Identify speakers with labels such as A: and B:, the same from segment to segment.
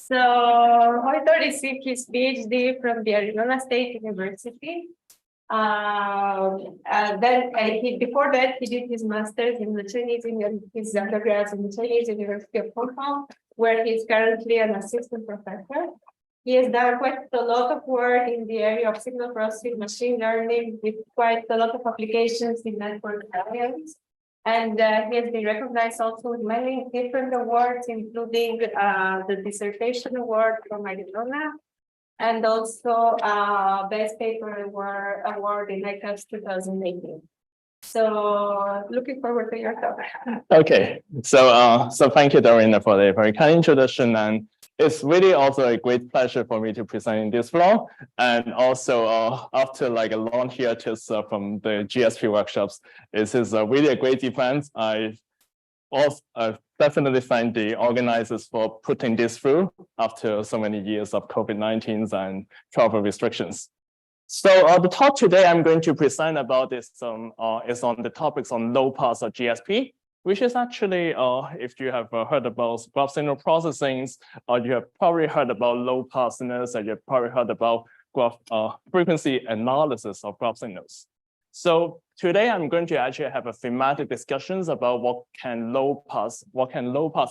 A: So Hoi-To received his PhD from the Arizona State University. Before that, he did his master's in the his undergrads in the Chinese University of Hong Kong, where he's currently an assistant professor. He has done quite a lot of work in the area of signal processing, machine learning, with quite a lot of applications in network science. And he has been recognized also with many different awards, including the dissertation award from Arizona, and also Best Paper Award in DEGAS 2018. So looking forward to your talk.
B: Okay, so thank you, Dorina, for the very kind introduction, and it's really also a great pleasure for me to present in this floor. And also, after like a long hiatus from the GSP workshops, this is really a great event. I also definitely thank the organizers for putting this through after so many years of COVID-19 and travel restrictions. So the talk today I'm going to present about is on the topics on low pass or GSP, which is actually, if you have heard about graph signal processing, you have probably heard about low passness, and you've probably heard about graph frequency analysis of graph signals. So today I'm going to actually have a thematic discussions about what can low pass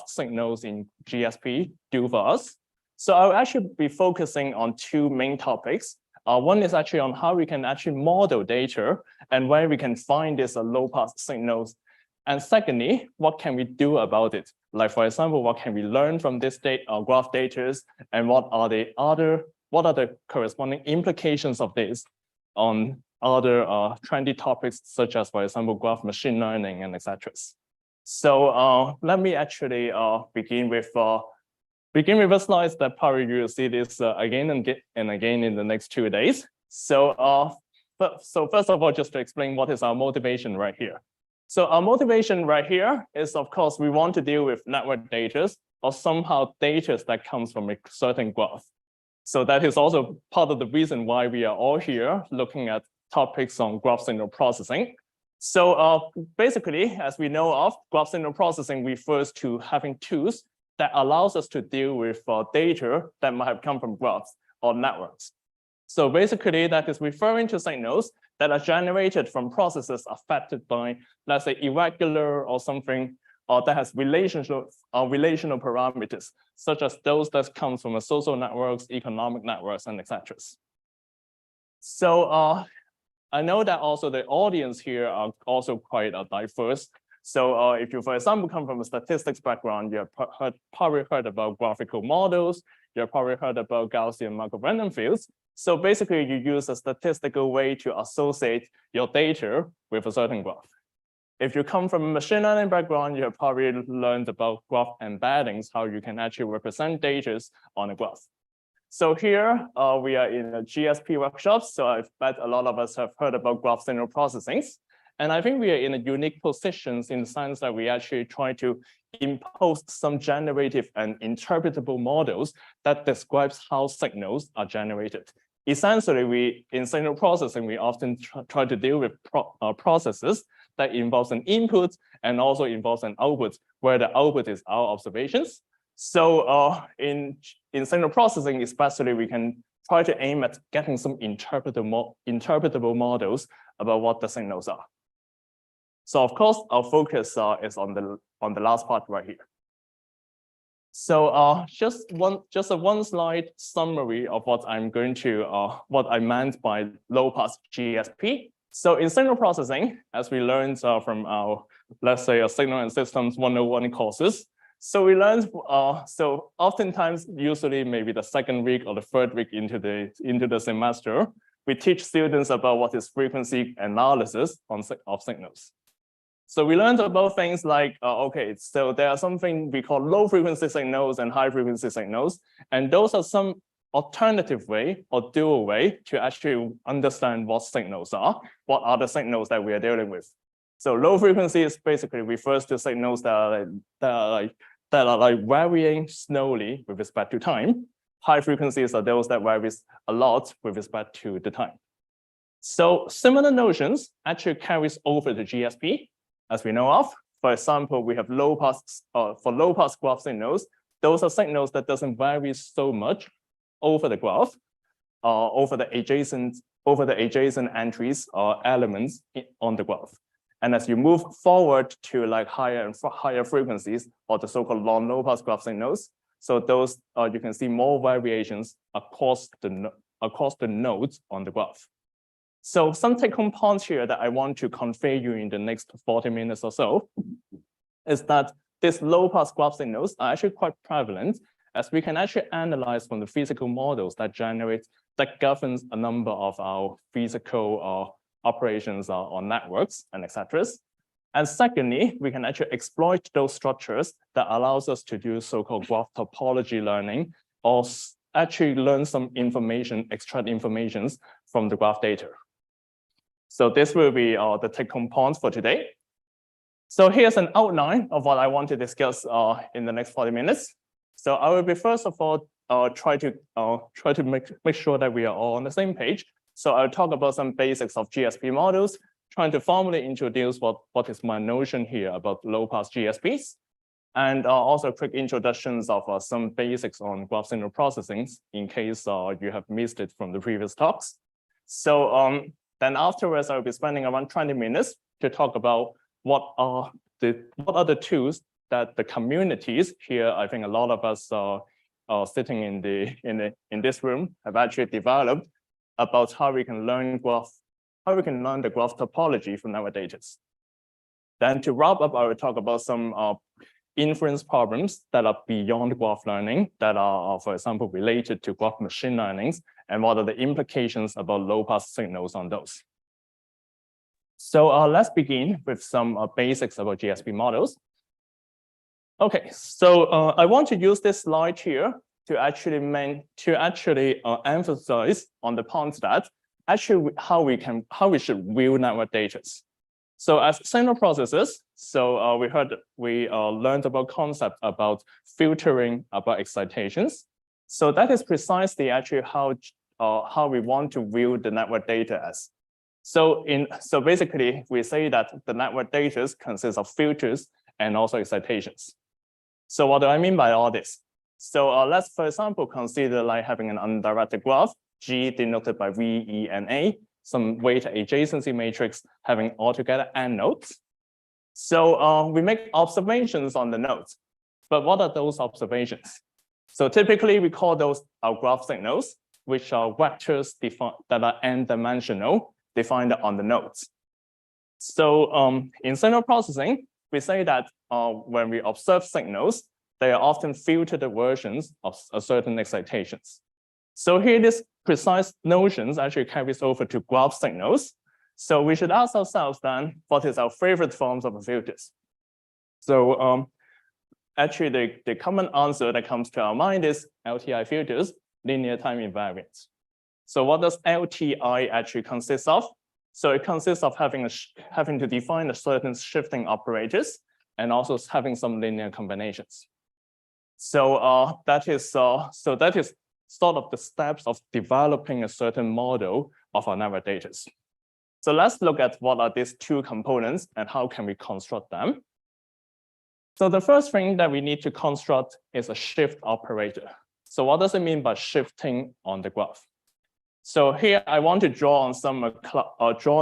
B: signals in GSP do for us. So I'll actually be focusing on two main topics. One is actually on how we can actually model data and where we can find these low pass signals. And secondly, what can we do about it? Like, for example, what can we learn from this graph data, and what are the corresponding implications of this on other trendy topics, such as, for example, graph machine learning and etc. So let me actually begin with a slide that probably you will see this again and again in the next 2 days. So first of all, just to explain what is our motivation right here. So our motivation right here is, of course, we want to deal with network data or somehow data that comes from a certain graph. So that is also part of the reason why we are all here looking at topics on graph signal processing. So basically, as we know of, graph signal processing refers to having tools that allows us to deal with data that might have come from graphs or networks. So basically, that is referring to signals that are generated from processes affected by, let's say, irregular or something, or that has relational parameters, such as those that come from social networks, economic networks, and etc. So I know that also the audience here are also quite diverse. So if you, for example, come from a statistics background, you have probably heard about graphical models, you've probably heard about Gaussian Markov random fields. So basically, you use a statistical way to associate your data with a certain graph. If you come from a machine learning background, you have probably learned about graph embeddings, how you can actually represent data on a graph. So here we are in a GSP workshop. So I bet a lot of us have heard about graph signal processing. And I think we are in a unique position in the sense that we actually try to impose some generative and interpretable models that describes how signals are generated. Essentially, in signal processing, we often try to deal with processes that involves an input and also involves an output, where the output is our observations. So in signal processing, especially, we can try to aim at getting some interpretable models about what the signals are. So of course, our focus is on the last part right here. So just a one slide summary of what what I meant by low pass GSP. So in signal processing, as we learned from our, let's say, signal and systems 101 courses. So we learned, so oftentimes, usually maybe the second week or the third week into the semester, we teach students about what is frequency analysis of signals. So we learned about things like, okay, so there are something we call low frequency signals and high frequency signals. And those are some alternative way or dual way to actually understand what signals are, what are the signals that we are dealing with. So low frequency is basically refers to signals that are like varying slowly with respect to time. High frequencies are those that vary a lot with respect to the time. So similar notions actually carries over to GSP. As we know of, for example, we have low pass for low pass graph signals. those are signals that doesn't vary so much over the graph, over the adjacent entries or elements on the graph. And as you move forward to like higher and higher frequencies, or the so-called long low-pass graph signals, so those you can see more variations across the nodes on the graph. So some take-home points here that I want to convey you in the next 40 minutes or so is that these low-pass graph signals are actually quite prevalent, as we can actually analyze from the physical models that governs a number of our physical operations on networks and etc. And secondly, we can actually exploit those structures that allows us to do so-called graph topology learning, or actually learn some information, extract informations from the graph data. So this will be the take-home points for today. So here's an outline of what I want to discuss in the next 40 minutes. So I will be first of all try to make sure that we are all on the same page. So I'll talk about some basics of GSP models, trying to formally introduce what is my notion here about low-pass GSPs, and also quick introductions of some basics on graph signal processing in case you have missed it from the previous talks. So then afterwards, I'll be spending around 20 minutes to talk about what are the tools that the communities here, I think a lot of us sitting in this room have actually developed about how we can learn the graph topology from our data. Then to wrap up, I will talk about some inference problems that are beyond graph learning, that are, for example, related to graph machine learnings, and what are the implications about low-pass signals on those. So let's begin with some basics about GSP models. Okay, so I want to use this slide here to actually emphasize on the point that actually how we should view network data. So as signal processors, so we learned about concept about filtering about excitations. So that is precisely actually how we want to view the network data as. So basically we say that the network data consists of filters and also excitations. So what do I mean by all this? So let's, for example, consider like having an undirected graph, G denoted by V, E, and A, some weighted adjacency matrix having altogether n nodes. So we make observations on the nodes. But what are those observations? So typically we call those our graph signals, which are vectors that are n-dimensional, defined on the nodes. So in signal processing, we say that when we observe signals, they are often filtered versions of a certain excitations. So here, this precise notions actually carries over to graph signals. So we should ask ourselves then, what is our favorite forms of filters? So actually, the common answer that comes to our mind is LTI filters, linear time invariants. So what does LTI actually consist of? So it consists of having to define a certain shifting operators and also having some linear combinations. So that is sort of the steps of developing a certain model of our network data. So let's look at what are these two components and how can we construct them. So the first thing that we need to construct is a shift operator. So what does it mean by shifting on the graph? So here I want to draw on some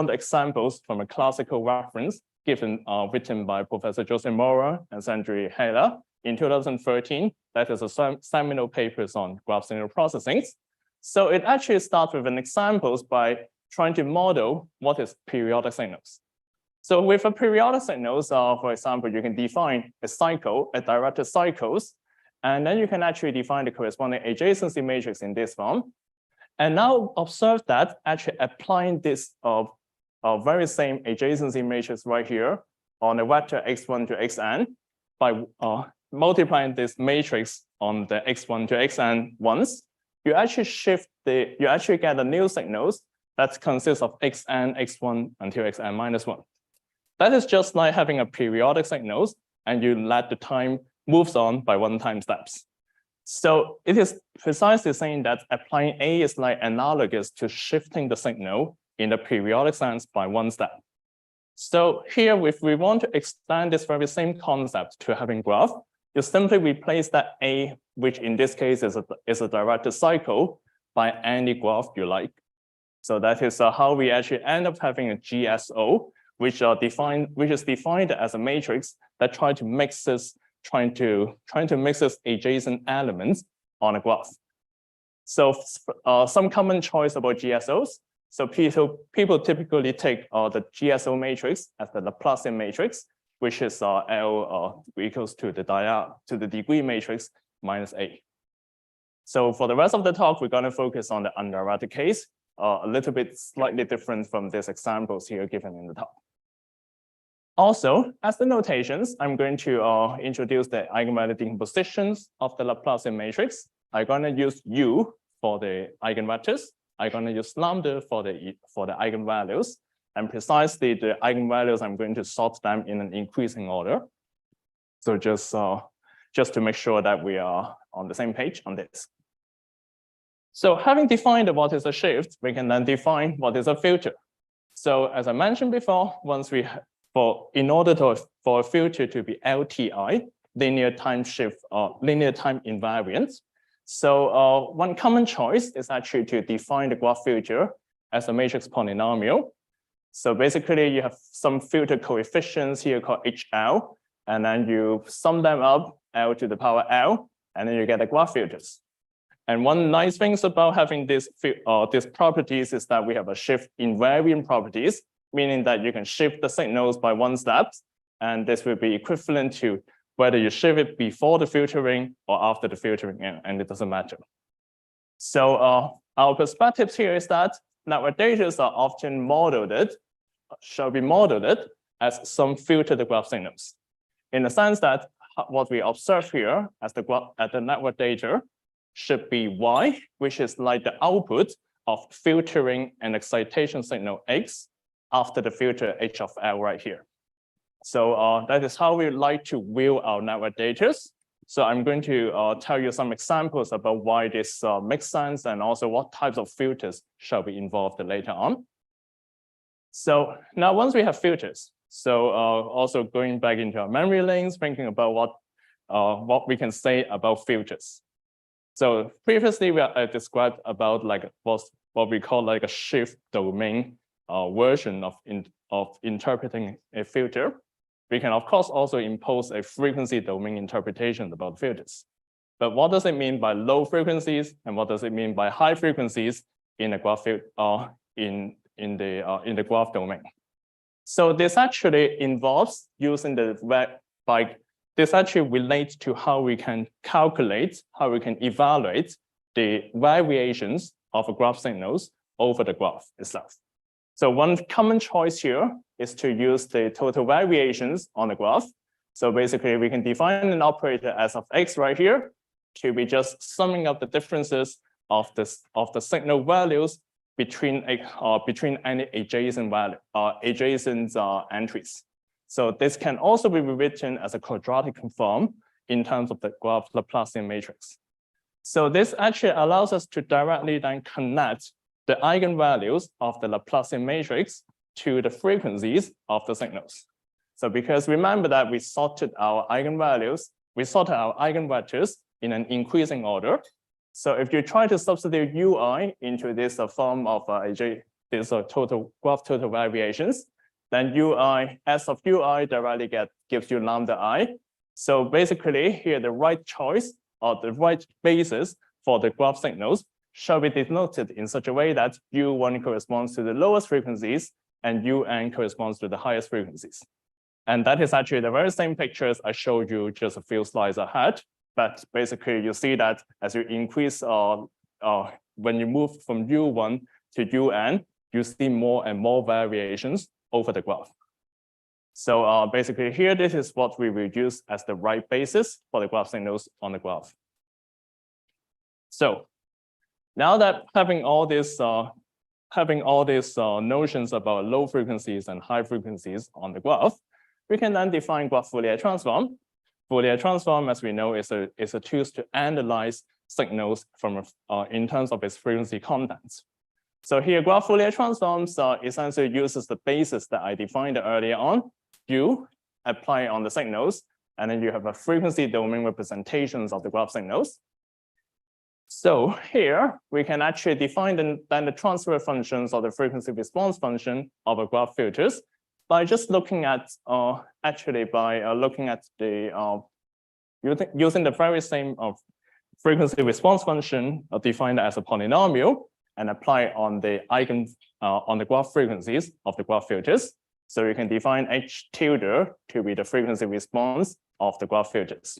B: examples from a classical reference written by Professor Joseph Mora and Sandri Hela in 2013. That is a seminal papers on graph signal processing. So it actually starts with an examples by trying to model what is periodic signals. So with a periodic signals, for example, you can define a cycle, a directed cycles, and then you can actually define the corresponding adjacency matrix in this form. And now observe that actually applying this very same adjacency matrix right here on a vector x1 to xn by multiplying this matrix on the x1 to xn once, you actually get a new signals that consists of xn, x1 until xn minus 1. That is just like having a periodic signals and you let the time moves on by one-time steps. So it is precisely saying that applying A is like analogous to shifting the signal in the periodic sense by one step. So here, if we want to extend this very same concept to having graph, you simply replace that A, which in this case is a directed cycle, by any graph you like. So that is how we actually end up having a GSO, which is defined as a matrix that trying to mix its adjacent elements on a graph. So some common choice about GSOs. So people typically take the GSO matrix as the Laplacian matrix, which is L equals to the degree matrix minus A. So for the rest of the talk, we're going to focus on the undirected case, a little bit slightly different from these examples here given in the talk. Also, as the notations, I'm going to introduce the eigenvalue decompositions of the Laplacian matrix. I'm going to use U for the eigenvectors. I'm going to use lambda for the eigenvalues. And precisely the eigenvalues, I'm going to sort them in an increasing order. So just to make sure that we are on the same page on this. So having defined what is a shift, we can then define what is a filter. So as I mentioned before, in order for a filter to be LTI, linear time shift or linear time invariant. So one common choice is actually to define the graph filter as a matrix polynomial. So basically you have some filter coefficients here called HL, and then you sum them up, L to the power L, and then you get the graph filters. And one nice thing about having these properties is that we have a shift invariant properties, meaning that you can shift the signals by one step, and this will be equivalent to whether you shift it before the filtering or after the filtering, and it doesn't matter. So our perspectives here is that network data are often shall be modeled as some filtered graph signals, in the sense that what we observe here as the network data should be Y, which is like the output of filtering an excitation signal X after the filter H of L right here. So that is how we like to view our network data. So I'm going to tell you some examples about why this makes sense and also what types of filters shall be involved later on. So now once we have filters, so also going back into our memory lanes, thinking about what we can say about filters. So previously we described about like what we call like a shift domain version of interpreting a filter. We can of course also impose a frequency domain interpretation about filters. But what does it mean by low frequencies and what does it mean by high frequencies in a graph in the graph domain? So this actually involves using this actually relates to how we can calculate, how we can evaluate the variations of a graph signals over the graph itself. So one common choice here is to use the total variations on the graph. So basically we can define an operator as of X right here to be just summing up the differences of the signal values between any adjacent entries. So this can also be rewritten as a quadratic form in terms of the graph Laplacian matrix. So this actually allows us to directly then connect the eigenvalues of the Laplacian matrix to the frequencies of the signals. So because remember that we sorted our eigenvectors in an increasing order. So if you try to substitute UI into this form of this total variations, then UI, S of UI directly gives you lambda I. So basically here the right choice or the right basis for the graph signals shall be denoted in such a way that U1 corresponds to the lowest frequencies and UN corresponds to the highest frequencies. And that is actually the very same pictures I showed you just a few slides ahead. But basically you see that as you increase, when you move from U1 to UN, you see more and more variations over the graph. So basically here, this is what we will use as the right basis for the graph signals on the graph. So now that having all these notions about low frequencies and high frequencies on the graph, we can then define graph Fourier transform. Fourier transform, as we know, is a tool to analyze signals from in terms of its frequency contents. So here, graph Fourier transforms essentially uses the basis that I defined earlier on, U, apply on the signals, and then you have a frequency domain representations of the graph signals. So here we can actually define then the transfer functions or the frequency response function of a graph filters by just looking at looking at the using the very same frequency response function defined as a polynomial and apply on the on the graph frequencies of the graph filters. So you can define H tilde to be the frequency response of the graph filters.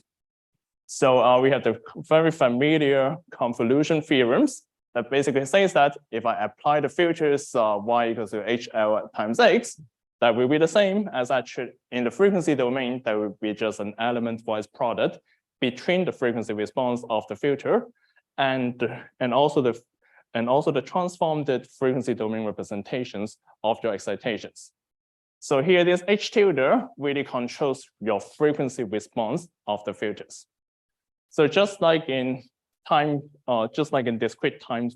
B: So we have the very familiar convolution theorems that basically says that if I apply the filters y equals to HL times X, that will be the same as actually in the frequency domain, that will be just an element-wise product between the frequency response of the filter and also the transformed frequency domain representations of your excitations. So here, this H tilde really controls your frequency response of the filters. So just like in discrete time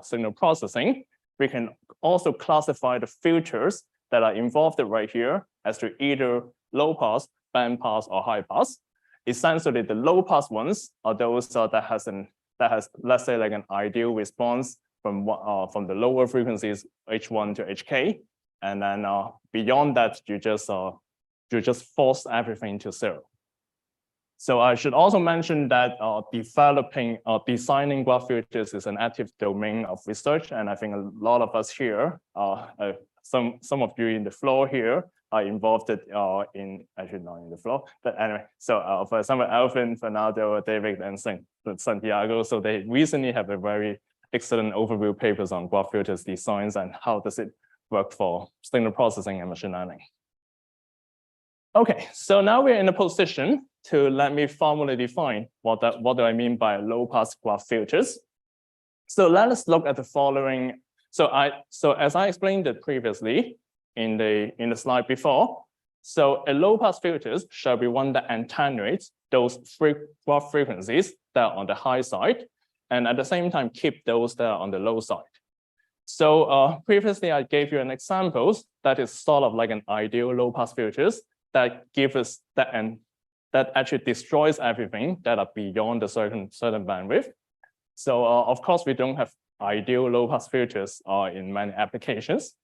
B: signal processing, we can also classify the filters that are involved right here as to either low pass, band pass, or high pass. Essentially, the low pass ones are those that has let's say like an ideal response from the lower frequencies H1 to HK, and then beyond that you just force everything to 0. So I should also mention that designing graph filters is an active domain of research, and I think a lot of us here, some of you in the floor here are involved in, actually not in the floor, but anyway. So for example, Alvin, Fernando, David, and Santiago, so they recently have a very excellent overview papers on graph filters designs and how does it work for signal processing and machine learning. Okay, so now we're in a position to let me formally define what do I mean by low pass graph filters. So let us look at the following. So as I explained it previously in the slide before, so a low pass filters shall be one that attenuates those graph frequencies that are on the high side, and at the same time keep those that are on the low side. So previously I gave you an examples that is sort of like an ideal low pass filters that give us that, and that actually destroys everything that are beyond the certain bandwidth. So of course we don't have ideal low pass filters in many applications.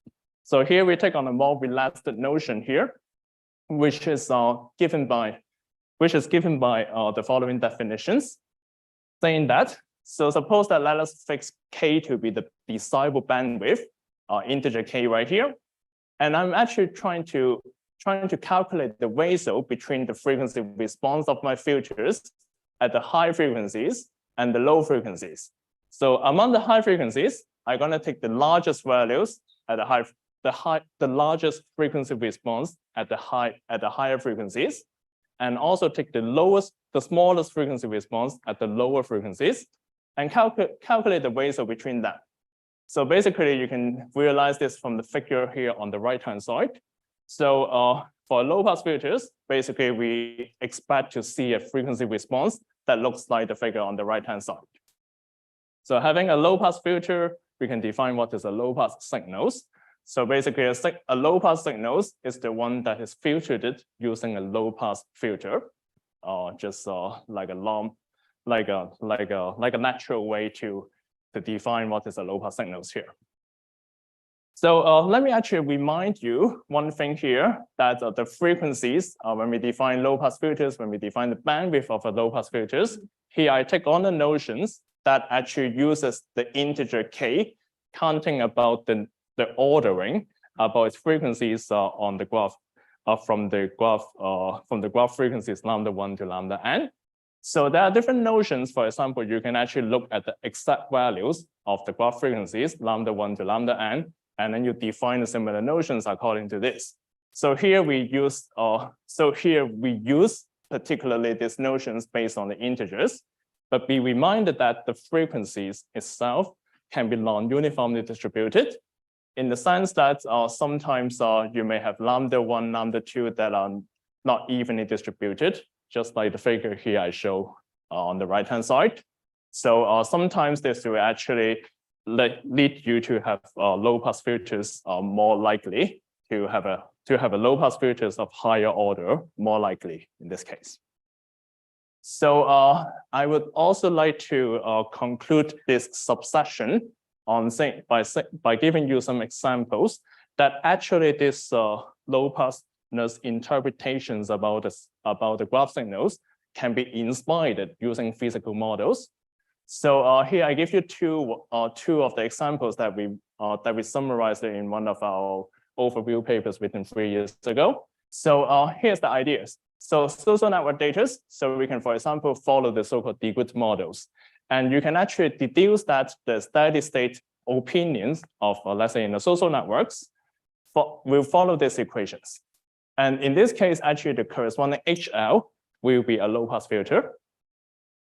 B: So here we take on a more relaxed notion here, which is given by the following definitions, saying that, so suppose that let us fix K to be the desirable bandwidth, integer K right here. And I'm actually trying to calculate the ratio between the frequency response of my filters at the high frequencies and the low frequencies. So among the high frequencies, I'm going to take the largest values at the largest frequency response at the higher frequencies, and also take the smallest frequency response at the lower frequencies, and calculate the ratio between them. So basically, you can realize this from the figure here on the right-hand side. So for low pass filters, basically we expect to see a frequency response that looks like the figure on the right-hand side. So having a low pass filter, we can define what is a low pass signals. So basically a low pass signals is the one that is filtered using a low pass filter, just like a natural way to define what is a low pass signals here. So let me actually remind you one thing here, that the frequencies, when we define low pass filters, when we define the bandwidth of a low pass filters, here I take on the notions that actually uses the integer K, counting about the ordering about its frequencies on the graph, from the graph frequencies lambda1 to lambda n. So there are different notions. For example, you can actually look at the exact values of the graph frequencies lambda1 to lambda n, and then you define the similar notions according to this. So here we use particularly these notions based on the integers, but be reminded that the frequencies itself can be non-uniformly distributed, in the sense that sometimes you may have lambda1, lambda2 that are not evenly distributed, just like the figure here I show on the right-hand side. So sometimes this will actually lead you to have low pass filters more likely to have a low pass filters of higher order, more likely in this case. So I would also like to conclude this subsession on by giving you some examples that actually this low passness interpretations about the graph signals can be inspired using physical models. So here I give you two of the examples that we summarized in one of our overview papers written 3 years ago. So here's the ideas. So social network data, so we can, for example, follow the so-called DEGAS models. And you can actually deduce that the steady state opinions of, let's say, in the social networks will follow these equations. And in this case, actually, the corresponding HL will be a low-pass filter.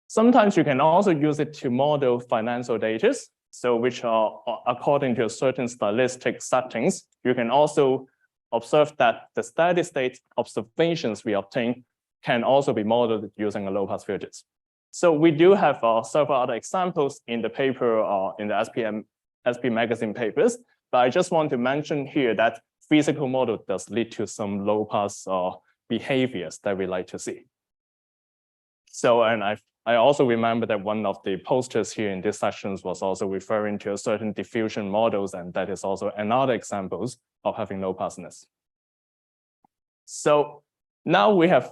B: Sometimes you can also use it to model financial data, so which are according to certain stylistic settings. You can also observe that the steady state observations we obtain can also be modeled using a low-pass filters. So we do have several other examples in the paper in the SP magazine papers, but I just want to mention here that physical model does lead to some low-pass behaviors that we like to see. So, and I also remember that one of the posters here in this sessions was also referring to a certain diffusion models, and that is also another examples of having low passness. So now we have,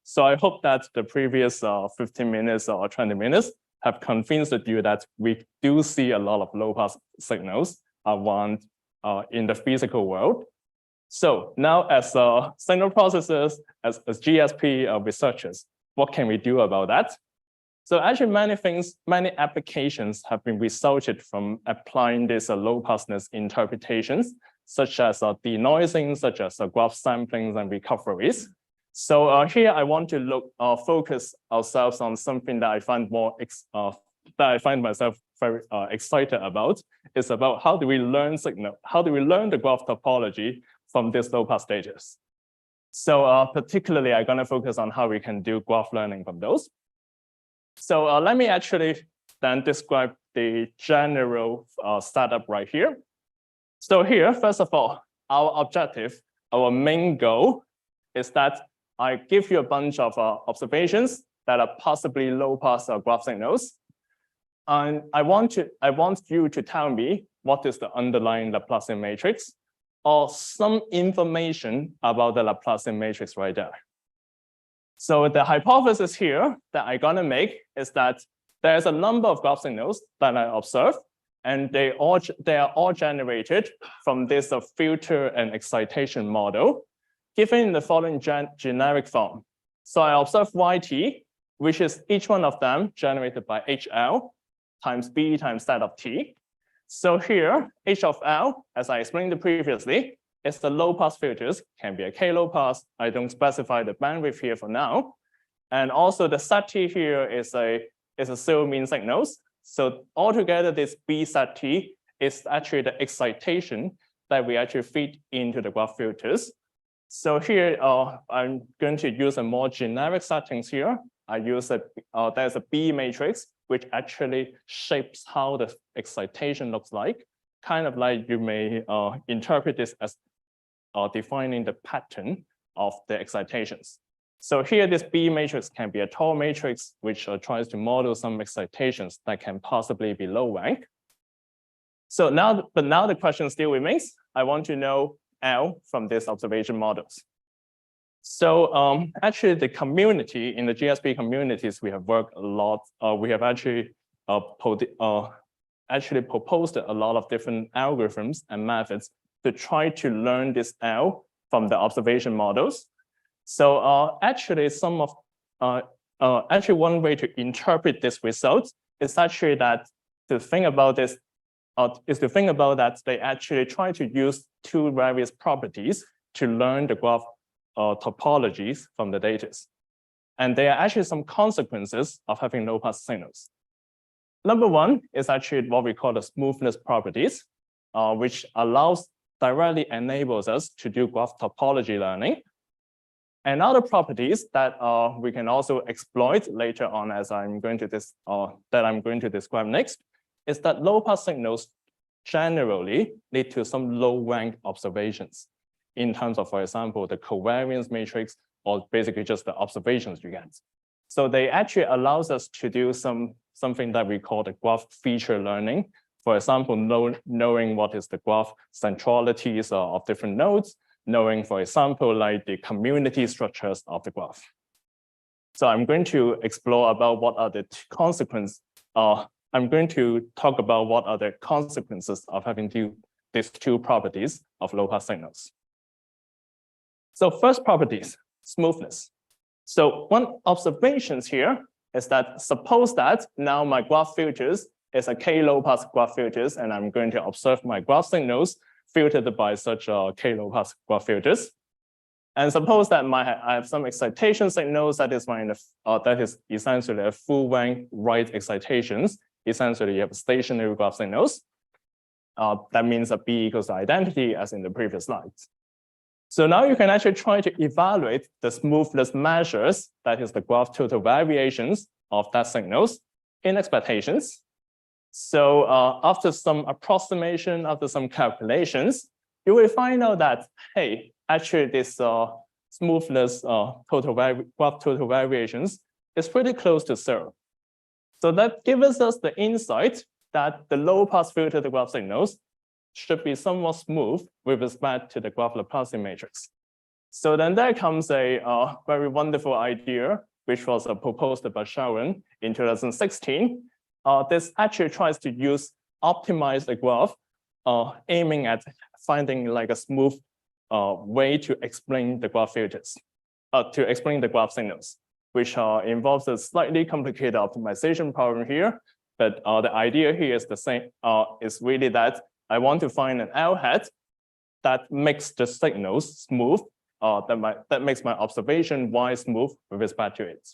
B: so I hope that the previous 15 minutes or 20 minutes have convinced you that we do see a lot of low pass signals around in the physical world. So now as signal processors, as GSP researchers, what can we do about that? So actually many applications have been resulted from applying this low passness interpretations, such as denoising, such as graph samplings and recoveries. So here I want to focus ourselves on something that I find myself very excited about. Is about how do we learn the graph topology from this low pass data. So particularly, I'm going to focus on how we can do graph learning from those. So let me actually then describe the general setup right here. So here, first of all, our objective, our main goal is that I give you a bunch of observations that are possibly low pass graph signals. And I want you to tell me what is the underlying Laplacian matrix or some information about the Laplacian matrix right there. So the hypothesis here that I'm gonna make is that there's a number of graph signals that I observe, and they are all generated from this filter and excitation model, given in the following generic form. So I observe YT, which is each one of them generated by HL times B times that of T. So here, H of L, as I explained previously, is the low pass filters, can be a K low pass. I don't specify the bandwidth here for now. And also the set T here is a zero mean signals. So altogether, this B set T is actually the excitation that we actually feed into the graph filters. So here, I'm going to use a more generic settings here. I use there's a B matrix, which actually shapes how the excitation looks like. Kind of like you may interpret this as defining the pattern of the excitations. So here, this B matrix can be a tall matrix, which tries to model some excitations that can possibly be low rank. So now the question still remains, I want to know L from these observation models. So actually the community, in the GSP communities, we have worked a lot. We have actually proposed a lot of different algorithms and methods to try to learn this L from the observation models. So actually one way to interpret this result is actually that to think about this that they actually try to use two various properties to learn the graph topologies from the data. And there are actually some consequences of having low pass signals. Number one is actually what we call the smoothness properties, which directly enables us to do graph topology learning. And other properties that we can also exploit later on, as I'm going to describe next, is that low pass signals generally lead to some low rank observations in terms of, for example, the covariance matrix, or basically just the observations you get. So they actually allows us to do something that we call the graph feature learning. For example, knowing what is the graph centralities of different nodes, knowing, for example, like the community structures of the graph. So I'm going to explore about what are the consequences. I'm going to talk about what are the consequences of having these two properties of low-pass signals. So first properties, smoothness. So one observation here is that suppose that now my graph filters is a K low-pass graph filters, and I'm going to observe my graph signals filtered by such K low-pass graph filters. And suppose that I have some excitation signals that is essentially a full rank right excitations. Essentially, you have stationary graph signals. That means a B equals identity as in the previous slides. So now you can actually try to evaluate the smoothness measures, that is the graph total variations of that signals in expectations. So after some approximation, after some calculations, you will find out that, hey, actually this smoothness graph total variations is pretty close to 0. So that gives us the insight that the low-pass filtered graph signals should be somewhat smooth with respect to the graph Laplacian matrix. So then there comes a very wonderful idea, which was proposed by Sharon in 2016. This actually tries to optimize the graph, aiming at finding like a smooth way to explain the graph filters, to explain the graph signals, which involves a slightly complicated optimization problem here. But the idea here is the same, is really that I want to find an L hat that makes the signals smooth, that makes my observation Y smooth with respect to it.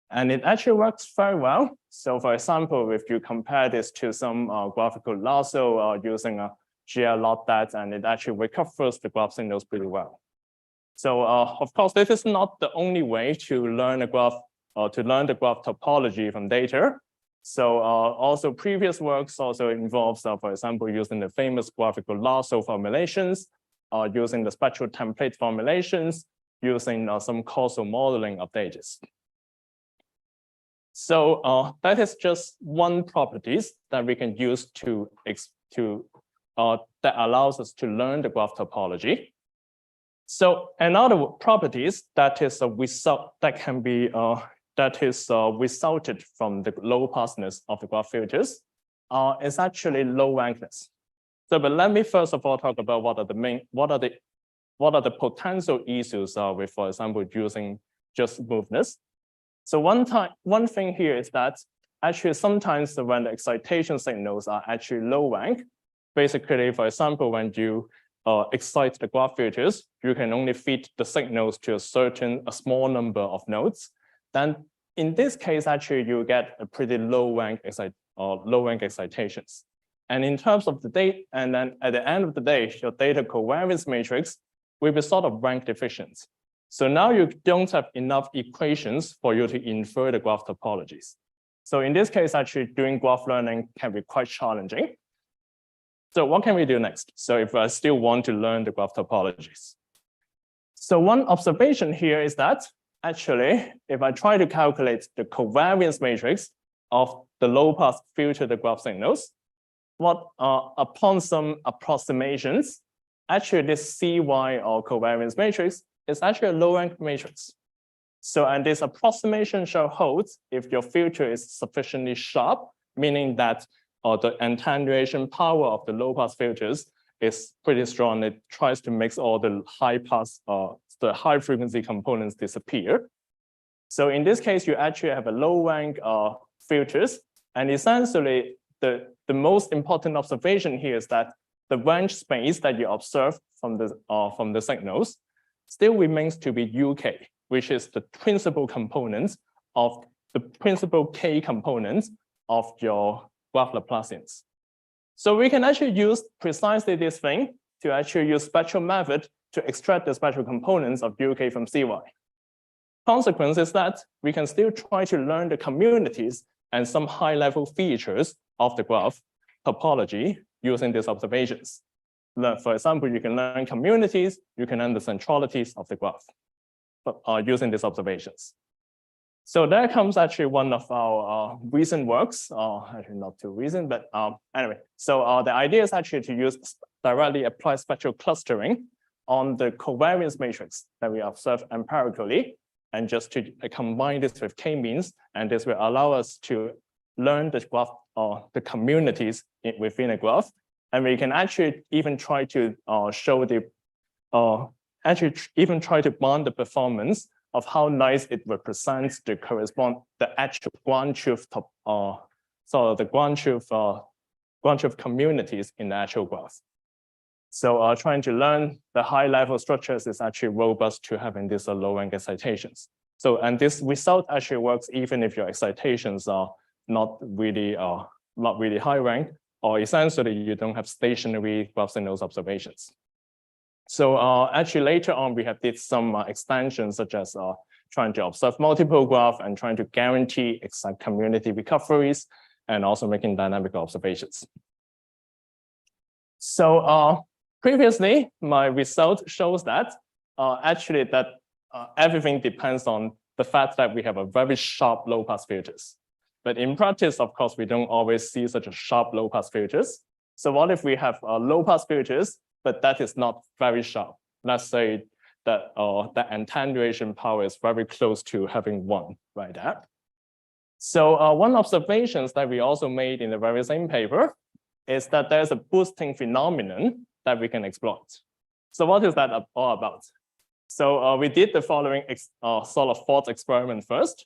B: And it actually works very well. So for example, if you compare this to some graphical lasso using a GL log that, and it actually recovers the graph signals pretty well. So of course, this is not the only way to learn a graph, to learn the graph topology from data. So also previous works also involves, for example, using the famous graphical lasso formulations, using the spectral template formulations, using some causal modeling of DEGAS. So that is just one properties that we can use that allows us to learn the graph topology. So another properties that is a result that can be resulted from the low passness of the graph filters is actually low rankness. So, but let me first of all talk about what are the potential issues with, for example, using just smoothness. So one thing here is that actually sometimes when the excitation signals are actually low rank, basically, for example, when you excite the graph filters, you can only feed the signals to a small number of nodes. Then in this case, actually, you get a pretty low rank excitations. And in terms of the data, and then at the end of the day, your data covariance matrix will be sort of rank deficient. So now you don't have enough equations for you to infer the graph topologies. So in this case, actually doing graph learning can be quite challenging. So what can we do next? So if I still want to learn the graph topologies. So one observation here is that actually, if I try to calculate the covariance matrix of the low-pass filtered graph signals, upon some approximations, actually this CY or covariance matrix is actually a low-rank matrix. So, and this approximation shall hold if your filter is sufficiently sharp, meaning that the attenuation power of the low-pass filters is pretty strong. It tries to make all the high-pass, the high-frequency components disappear. So in this case, you actually have a low-rank filters, and essentially the most important observation here is that the range space that you observe from the signals still remains to be UK, which is the principal components of the principal K components of your graph Laplacians. So we can actually use precisely this thing to actually use spectral method to extract the spectral components of UK from CY. Consequence is that we can still try to learn the communities and some high-level features of the graph topology using these observations. For example, you can learn communities, you can learn the centralities of the graph using these observations. So there comes actually one of our recent works, actually not too recent, but anyway. So the idea is actually to use directly apply spectral clustering on the covariance matrix that we observe empirically, and just to combine this with k-means, and this will allow us to learn the graph or the communities within a graph, and we can actually even try to show the even try to bond the performance of how nice it represents the actual ground truth the ground truth communities in the actual graph. So trying to learn the high level structures is actually robust to having these low rank excitations. So, and this result actually works even if your excitations are not really high rank, or essentially you don't have stationary graph signals observations. So actually later on, we have did some extensions such as trying to observe multiple graphs and trying to guarantee exact community recoveries and also making dynamic observations. So previously, my result shows that actually that everything depends on the fact that we have a very sharp low pass filters. But in practice, of course, we don't always see such a sharp low pass filters. So what if we have low pass filters, but that is not very sharp? Let's say that the attenuation power is very close to having 1 right there. So one observation that we also made in the very same paper is that there's a boosting phenomenon that we can exploit. So what is that all about? So we did the following sort of thought experiment first.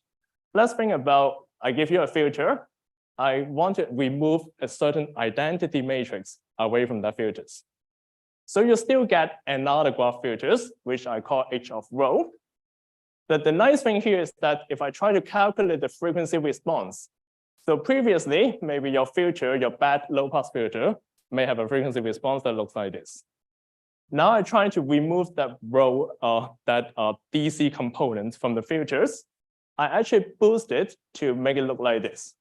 B: Let's think about, I give you a filter. I want to remove a certain identity matrix away from that filters. So you still get another graph filters, which I call H of rho. But the nice thing here is that if I try to calculate the frequency response, so previously, maybe your filter, your bad low pass filter, may have a frequency response that looks like this. Now I try to remove that rho, that DC component from the filters. I actually boost it to make it look like this.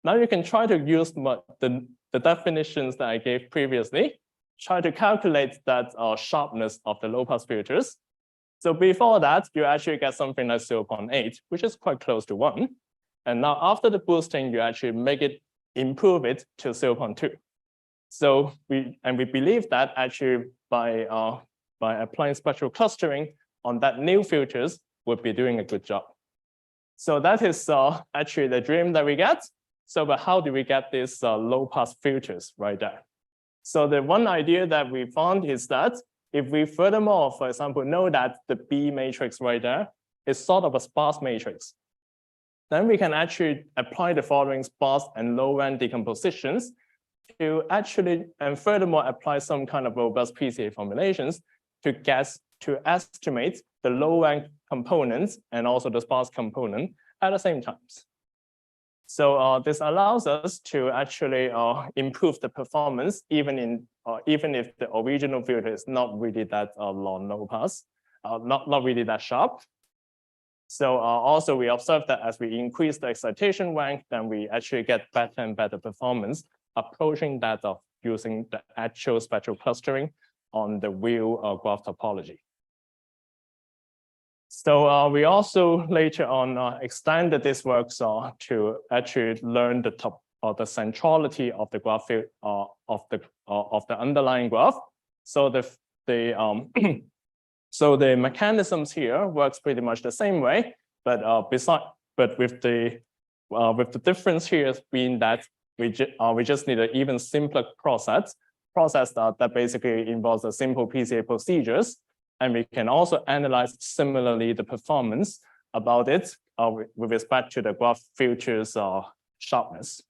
B: Now you can try to use the definitions that I gave previously, try to calculate that sharpness of the low pass filters. So before that, you actually get something like 0.8, which is quite close to 1. And now after the boosting, you actually improve it to 0.2. So we believe that actually by applying spectral clustering on that new filters would be doing a good job. So that is actually the dream that we get. So but how do we get these low pass filters right there? So the one idea that we found is that if we furthermore, for example, know that the B matrix right there is sort of a sparse matrix, then we can actually apply the following sparse and low rank decompositions to actually, and furthermore apply some kind of robust PCA formulations to estimate the low rank components and also the sparse component at the same times. So this allows us to actually improve the performance even if the original filter is not really that long low pass, not really that sharp. So also we observe that as we increase the excitation rank, then we actually get better and better performance approaching that of using the actual spectral clustering on the real graph topology. So we also later on extended this work to actually learn the centrality of the graph of the underlying graph. So so the mechanisms here works pretty much the same way, but with the difference here being that we just need an even simpler process that basically involves a simple PCA procedures. And we can also analyze similarly the performance about it with respect to the graph filters sharpness.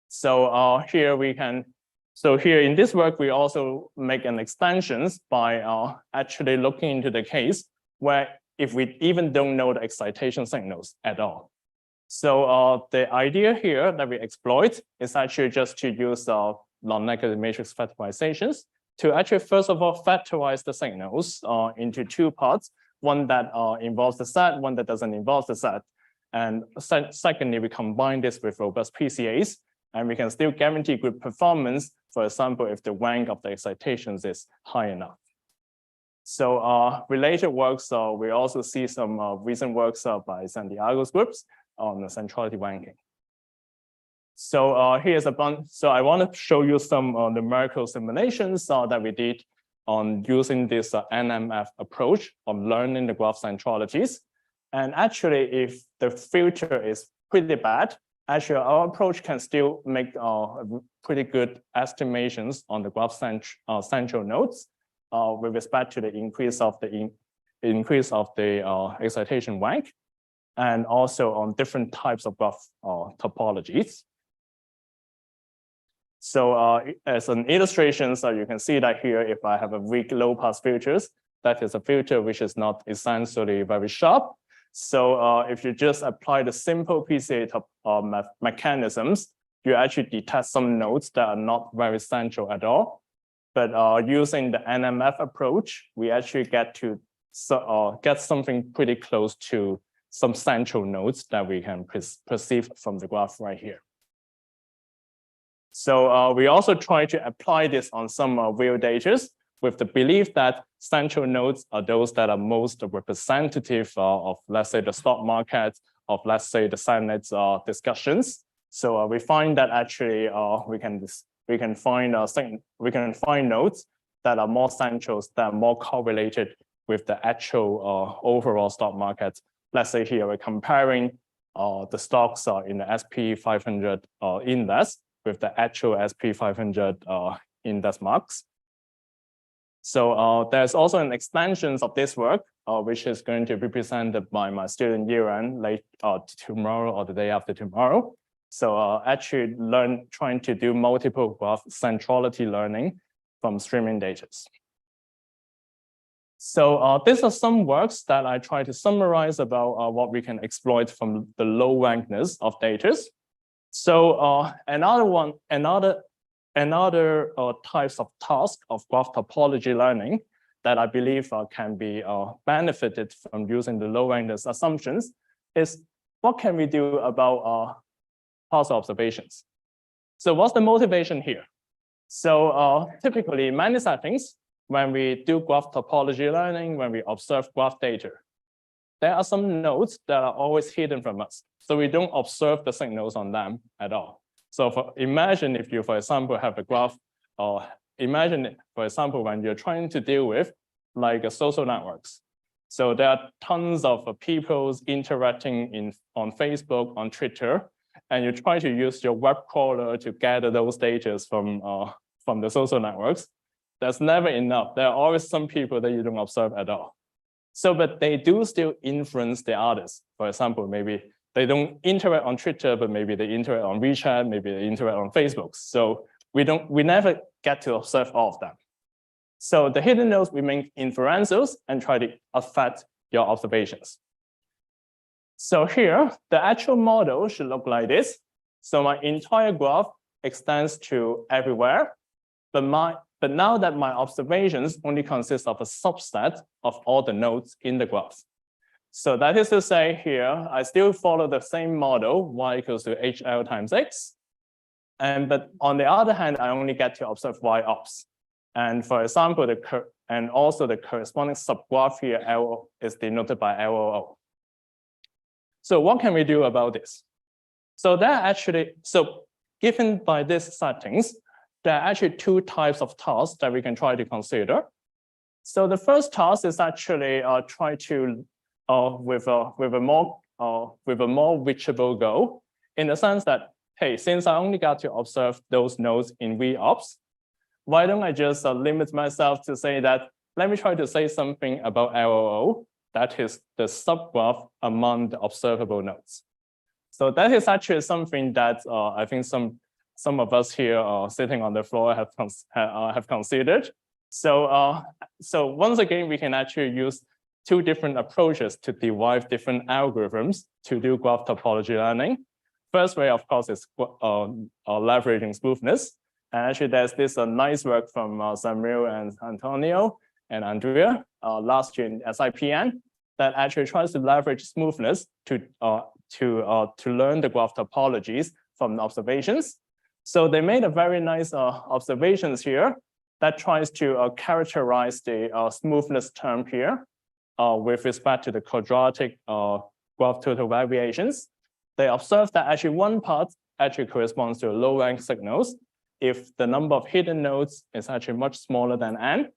B: So here in this work, we also make an extensions by actually looking into the case where if we even don't know the excitation signals at all. So the idea here that we exploit is actually just to use non-negative matrix factorizations to actually, first of all, factorize the signals into 2 parts, one that involves the set, one that doesn't involve the set. And secondly, we combine this with robust PCAs, and we can still guarantee good performance, for example, if the rank of the excitations is high enough. So related works, we also see some recent works by Santiago's groups on the centrality ranking. So here's a bunch. So I want to show you some numerical simulations that we did on using this NMF approach of learning the graph centralities. And actually, if the filter is pretty bad, actually our approach can still make pretty good estimations on the graph central nodes with respect to the increase of the excitation rank, and also on different types of graph topologies. So as an illustration, so you can see that here, if I have a weak low-pass filters, that is a filter which is not essentially very sharp. So if you just apply the simple PCA mechanisms, you actually detect some nodes that are not very central at all. But using the NMF approach, we actually get something pretty close to some central nodes that we can perceive from the graph right here. So we also try to apply this on some real data with the belief that central nodes are those that are most representative of, let's say, the stock market, of, let's say, the Senate discussions. So we find that actually we can find nodes that are more central, that are more correlated with the actual overall stock market. Let's say here we're comparing the stocks in the SP 500 index with the actual SP 500 index marks. So there's also an extension of this work, which is going to be presented by my student Yiran late tomorrow or the day after tomorrow. So actually trying to do multiple graph centrality learning from streaming data. So these are some works that I try to summarize about what we can exploit from the low rankness of data. So another types of task of graph topology learning that I believe can be benefited from using the low rankness assumptions is what can we do about past observations. So what's the motivation here? So typically in many settings, when we do graph topology learning, when we observe graph data, there are some nodes that are always hidden from us. So we don't observe the signals on them at all. So imagine if you, for example, have a graph, or imagine, for example, when you're trying to deal with like social networks. So there are tons of people interacting on Facebook, on Twitter, and you try to use your web crawler to gather those data from the social networks. That's never enough. There are always some people that you don't observe at all. So, but they do still influence the others. For example, maybe they don't interact on Twitter, but maybe they interact on WeChat, maybe they interact on Facebook. So we never get to observe all of them. So the hidden nodes, we make inferentials and try to affect your observations. So here, the actual model should look like this. So my entire graph extends to everywhere, but now that my observations only consist of a subset of all the nodes in the graph. So that is to say here, I still follow the same model, y equals to HL times X. But on the other hand, I only get to observe Y ops. And for example, and also the corresponding subgraph here, L is denoted by LOO. So what can we do about this? So given by these settings, there are actually two types of tasks that we can try to consider. So the first task is actually try to with a more reachable goal, in the sense that, hey, since I only got to observe those nodes in VOps, why don't I just limit myself to say that, let me try to say something about LOO, that is the subgraph among the observable nodes. So that is actually something that I think some of us here sitting on the floor have considered. So once again, we can actually use two different approaches to derive different algorithms to do graph topology learning. First way, of course, is leveraging smoothness. And actually, there's this nice work from Samuel and Antonio and Andrea last year in SIPN that actually tries to leverage smoothness to learn the graph topologies from the observations. So they made a very nice observations here. that tries to characterize the smoothness term here with respect to the quadratic graph total variations. They observe that actually one part actually corresponds to low rank signals if the number of hidden nodes is actually much smaller than n,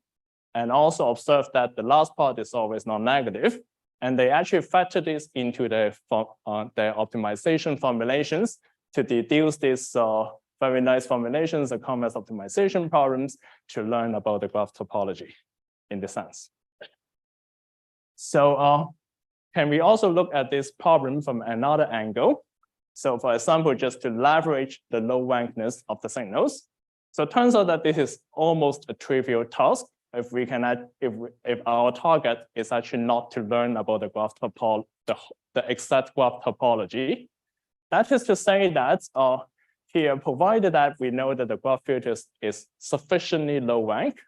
B: and also observe that the last part is always non-negative. And they actually factor this into their optimization formulations to deduce these very nice formulations, the convex optimization problems, to learn about the graph topology in this sense. So can we also look at this problem from another angle? So for example, just to leverage the low rankness of the signals. So it turns out that this is almost a trivial task if we can if our target is actually not to learn about the graph topology, the exact graph topology. That is to say that here, provided that we know that the graph filter is sufficiently low rank.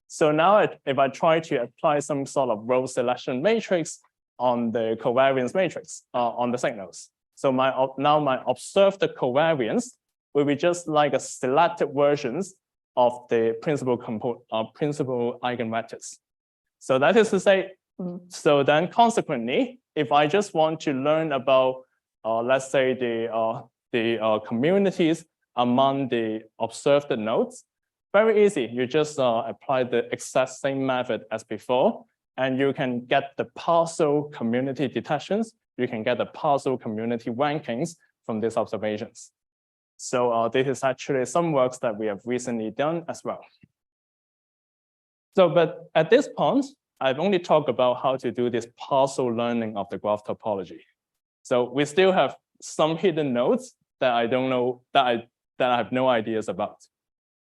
B: So now if I try to apply some sort of row selection matrix on the covariance matrix on the signals. So now my observed covariance will be just like a selected versions of the principal eigenvectors. So that is to say, so then consequently, if I just want to learn about, let's say the communities among the observed nodes, very easy. You just apply the exact same method as before, and you can get the partial community detections. You can get the partial community rankings from these observations. So this is actually some works that we have recently done as well. So, but at this point, I've only talked about how to do this partial learning of the graph topology. So we still have some hidden nodes that I don't know, that I have no ideas about.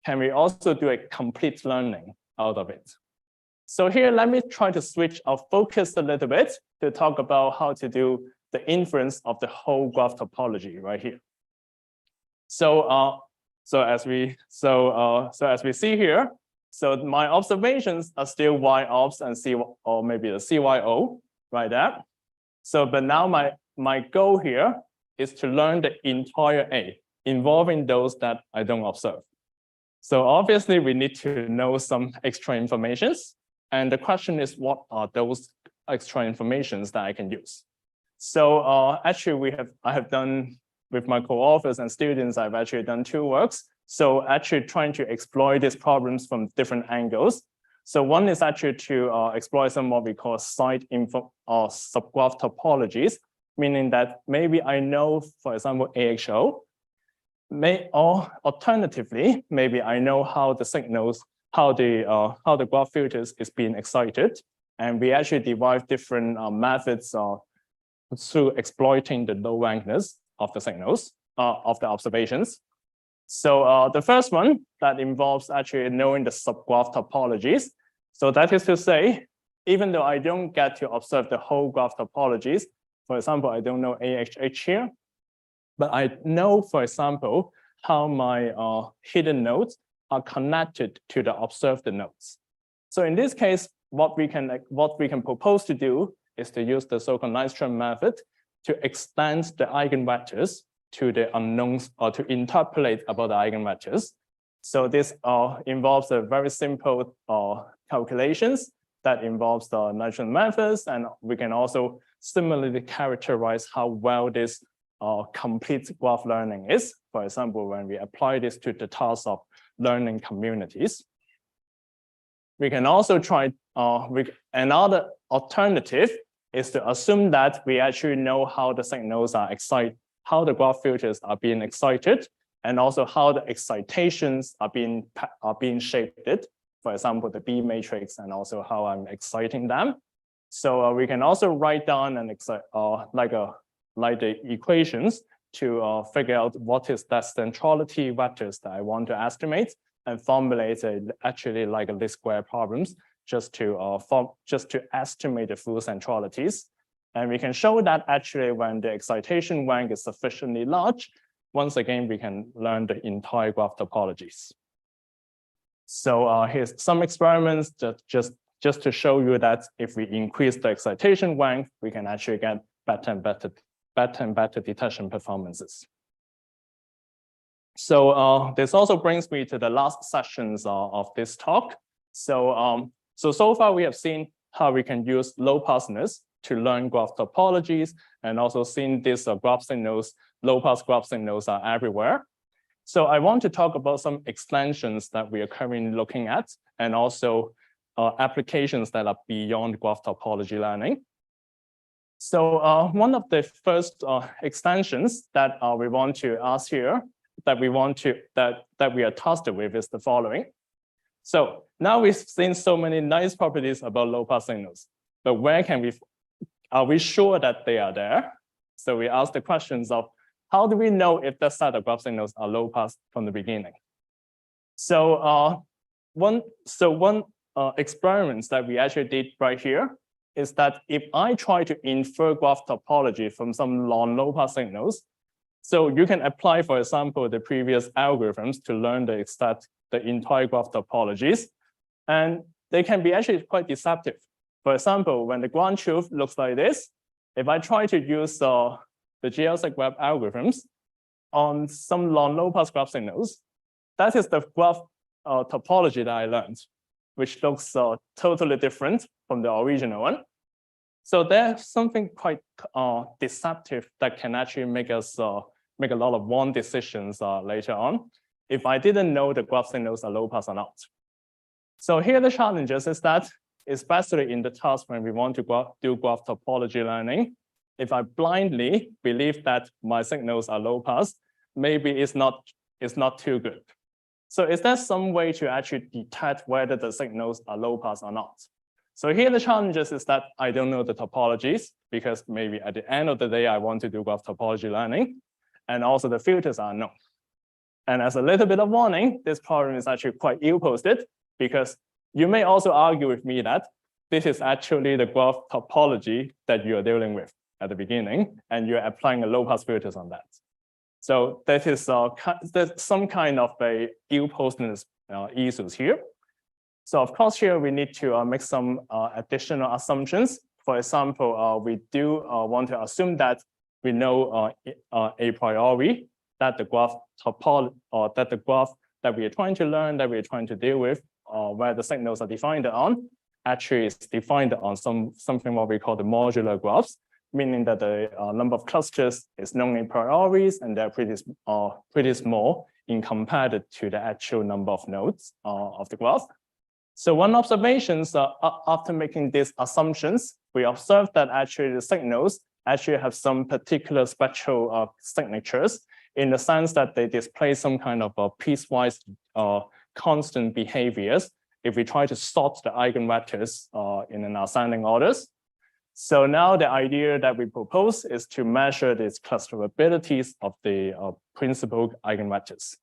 B: Can we also do a complete learning out of it? So here, let me try to switch our focus a little bit to talk about how to do the inference of the whole graph topology right here. So as we see here, so my observations are still y-ops and c, or maybe the CYO right there. So but now my goal here is to learn the entire A, involving those that I don't observe. So obviously we need to know some extra informations. And the question is, what are those extra informations that I can use? So actually I have done with my co-authors and students, I've actually done 2 works. So actually trying to explore these problems from different angles. So one is actually to explore some what we call site info or subgraph topologies, meaning that maybe I know, for example, AHO, or alternatively, maybe I know how the signals, how the graph filters is being excited. And we actually derive different methods through exploiting the low rankness of the signals, of the observations. So the first one that involves actually knowing the subgraph topologies. So that is to say, even though I don't get to observe the whole graph topologies, for example, I don't know AHH here, but I know, for example, how my hidden nodes are connected to the observed nodes. So in this case, what we can propose to do is to use the so-called Nystrom method to extend the eigenvectors to the unknowns, or to interpolate about the eigenvectors. So this involves a very simple calculations that involves the Nystrom methods, and we can also similarly characterize how well this complete graph learning is. For example, when we apply this to the task of learning communities. We can also try, another alternative is to assume that we actually know how the signals are excited, how the graph filters are being excited, and also how the excitations are being shaped. For example, the B matrix, and also how I'm exciting them. So we can also write down and like the equations to figure out what is that centrality vectors that I want to estimate, and formulate actually like a least square problems just to estimate the full centralities. And we can show that actually when the excitation rank is sufficiently large, once again we can learn the entire graph topologies. So here's some experiments that just to show you that if we increase the excitation rank, we can actually get better and better detection performances. So this also brings me to the last sessions of this talk. So far we have seen how we can use low passedness to learn graph topologies, and also seen these graph signals, low pass graph signals are everywhere. So I want to talk about some extensions that we are currently looking at, and also applications that are beyond graph topology learning. So one of the first extensions that we want to ask here, that we are tasked with, is the following. So now we've seen so many nice properties about low pass signals, but where are we sure that they are there? So we ask the questions of, how do we know if the set of graph signals are low pass from the beginning? So one experiment that we actually did right here is that if I try to infer graph topology from some non-low pass signals, so you can apply, for example, the previous algorithms to learn the entire graph topologies, and they can be actually quite deceptive. For example, when the ground truth looks like this, if I try to use the GLSec web algorithms on some non-low pass graph signals, that is the graph topology that I learned, which looks totally different from the original one. So there's something quite deceptive that can actually make us make a lot of wrong decisions later on, if I didn't know the graph signals are low pass or not. So here the challenges is that, especially in the task when we want to do graph topology learning, if I blindly believe that my signals are low pass, maybe it's not too good. So is there some way to actually detect whether the signals are low pass or not? So here the challenges is that I don't know the topologies, because maybe at the end of the day, I want to do graph topology learning, and also the filters are unknown. And as a little bit of warning, this problem is actually quite ill-posted, because you may also argue with me that this is actually the graph topology that you are dealing with at the beginning, and you're applying a low-pass filters on that. So that is there's some kind of a ill-postedness issues here. So of course here we need to make some additional assumptions. For example, we do want to assume that we know a priori that the graph topology, or that the graph that we are trying to learn, that we are trying to deal with, where the signals are defined on, actually is defined on something what we call the modular graphs, meaning that the number of clusters is known in priori, and they're pretty small in compared to the actual number of nodes of the graph. So one observation after making these assumptions, we observed that actually the signals actually have some particular spectral signatures, in the sense that they display some kind of piecewise constant behaviors if we try to sort the eigenvectors in an ascending orders. So now the idea that we propose is to measure these clusterabilities of the principal eigenvectors.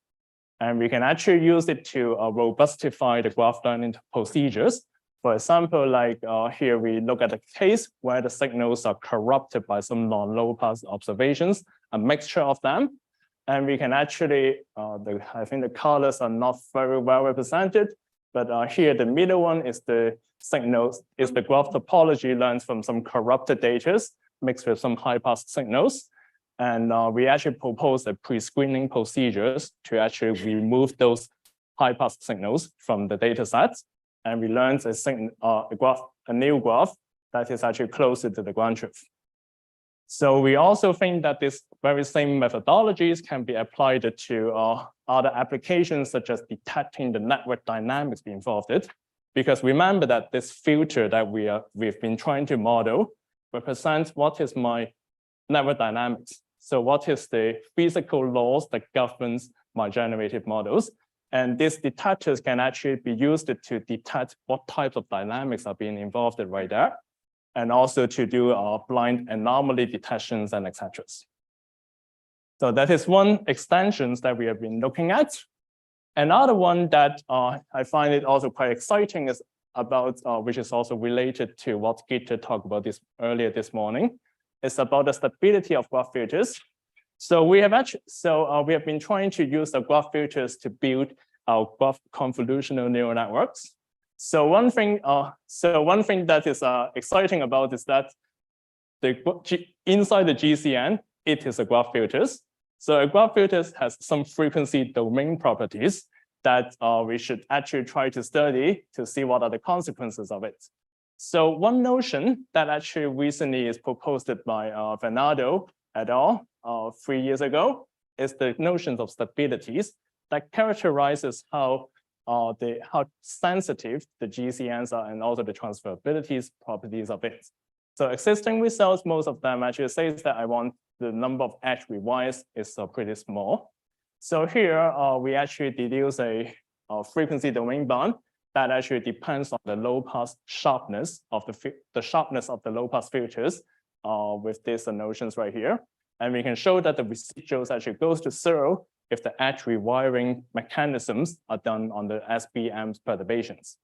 B: And we can actually use it to robustify the graph learning procedures. For example, like here we look at a case where the signals are corrupted by some non-low pass observations, a mixture of them. And we can actually, I think the colors are not very well represented, but here the middle one is the signals, is the graph topology learned from some corrupted data mixed with some high pass signals. And we actually propose a pre-screening procedures to actually remove those high pass signals from the data sets. And we learned a new graph that is actually closer to the ground truth. So we also think that this very same methodologies can be applied to other applications, such as detecting the network dynamics involved in it. Because remember that this filter that we've been trying to model represents what is my network dynamics. So what is the physical laws that governs my generative models? And these detectors can actually be used to detect what types of dynamics are being involved right there, and also to do blind anomaly detections and etc. So that is one extension that we have been looking at. Another one that I find it also quite exciting is about, which is also related to what Gitte talked about earlier this morning, is about the stability of graph filters. So we have been trying to use the graph filters to build our graph convolutional neural networks. So one thing that is exciting about is that inside the GCN, it is a graph filters. So a graph filter has some frequency domain properties that we should actually try to study to see what are the consequences of it. So one notion that actually recently is proposed by Bernardo et al. 3 years ago is the notions of stabilities that characterizes how sensitive the GCNs are and also the transferability properties of it. So existing results, most of them actually says that I want the number of edge rewires is pretty small. So here we actually deduce a frequency domain bound that actually depends on the low pass sharpness of the sharpness of the low pass filters with these notions right here. And we can show that the residuals actually goes to 0 if the edge rewiring mechanisms are done on the SBM perturbations.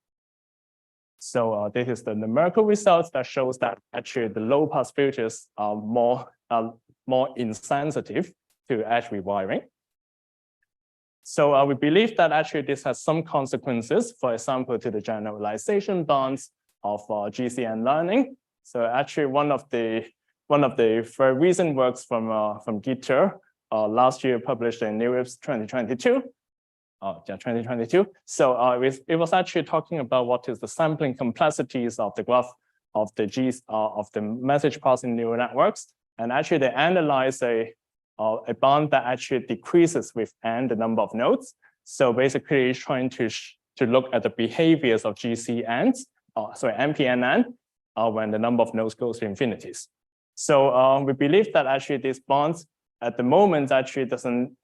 B: So this is the numerical results that shows that actually the low pass filters are more insensitive to edge rewiring. So we believe that actually this has some consequences, for example, to the generalization bounds of GCN learning. So actually one of the very recent works from Gitter last year published in NeurIPS 2022. Yeah, 2022. So it was actually talking about what is the sampling complexities of the graph of the message passing neural networks, and actually they analyze a bound that actually decreases with n the number of nodes. So basically trying to look at the behaviors of GCNs, MPNN, when the number of nodes goes to infinities. So we believe that actually these bonds at the moment actually doesn't